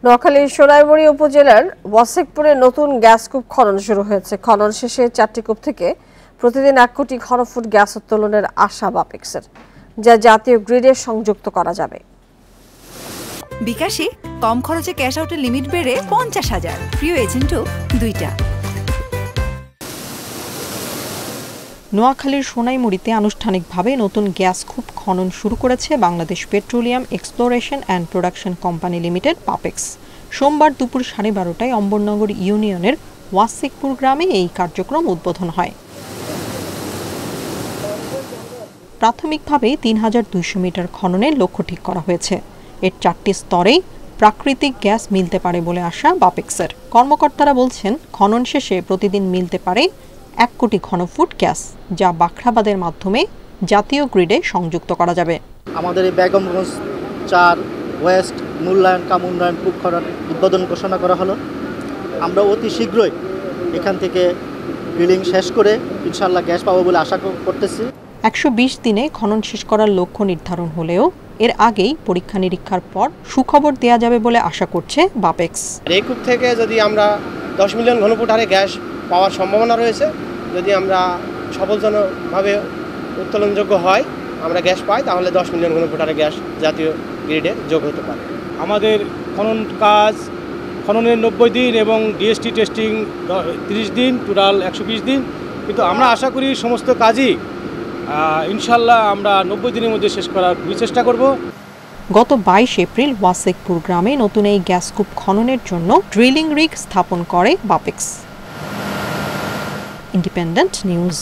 নোয়াখালীর সোনাইমুড়ি উপজেলার ওয়াসেকপুরে নতুন গ্যাস কূপ খনন শুরু হয়েছে। খনন শেষে 4টি কূপ থেকে প্রতিদিন 1 কোটি ঘনফুট গ্যাস উত্তোলনের আশা বাপেক্সের, যা জাতীয় গ্রিডে সংযুক্ত করা যাবে। বিকাশে কম খরচে ক্যাশ আউটের লিমিট বেড়ে 50,000, প্রিয় এজেন্টও 2টা। নোয়াখালীর সোনাইমুড়িতে আনুষ্ঠানিকভাবে নতুন গ্যাস কূপ খনন শুরু করেছে Bangladesh petroleum exploration and production company limited Bapex. সোমবার দুপুর 12:30টায় অম্বরনগর ইউনিয়নের ওয়াসেকপুর গ্রামে এই কার্যক্রম উদ্বোধন হয়। প্রাথমিকভাবে 3200 মিটার খননের লক্ষ্য ঠিক করা হয়েছে। এর 4টি স্তরেই প্রাকৃতিক গ্যাস মিলতে পারে বলে আশা বাপেক্সের। কর্মকর্তারা বলছেন, খনন শেষে প্রতিদিন মিলতে পারে 1 কোটি ঘনফুট গ্যাস, যা বাখরাবাদের মাধ্যমে জাতীয় গ্রিডে সংযুক্ত করা যাবে। আমাদের এই বেগমগঞ্জ 4 ওয়েস্ট মূল্যায়ন কাম উন্নয়ন কূপ খনন উদ্বোধন ঘোষণা করা হলো। আমরা অতি শীঘ্রই এখান থেকে ড্রিলিং শেষ করে ইনশাআল্লাহ গ্যাস পাবো বলে আশা করতেছি। 120 দিনে খনন শেষ করার লক্ষ্য নির্ধারণ হলেও এর আগেই পরীক্ষা নিরীক্ষার পর সুখবর দেওয়া যাবে বলে আশা করছে বাপেক্স। এই কূপ থেকে যদি আমরা 10 মিলিয়ন ঘনফুট হারে গ্যাস পাওয়ার সম্ভাবনা রয়েছে। যদি আমরা সফলজনকভাবে উত্তোলনযোগ্য হয়, আমরা গ্যাস পাই, তাহলে 10 মিলিয়ন ঘনফুট হারে গ্যাস জাতীয় গ্রিডে যোগ হতে পারে। আমাদের খনন কাজ খননের 90 দিন এবং ডিএসটি টেস্টিং 30 দিন, টোটাল 120 দিন। কিন্তু আমরা আশা করি সমস্ত কাজই ইনশাল্লাহ আমরা 90 দিনের মধ্যে শেষ করার চেষ্টা করব। গত 22 এপ্রিল ওয়াসেকপুর গ্রামে নতুন এই গ্যাস কূপ খননের জন্য ড্রিলিং রিগ স্থাপন করে বাপেক্স। Independent news.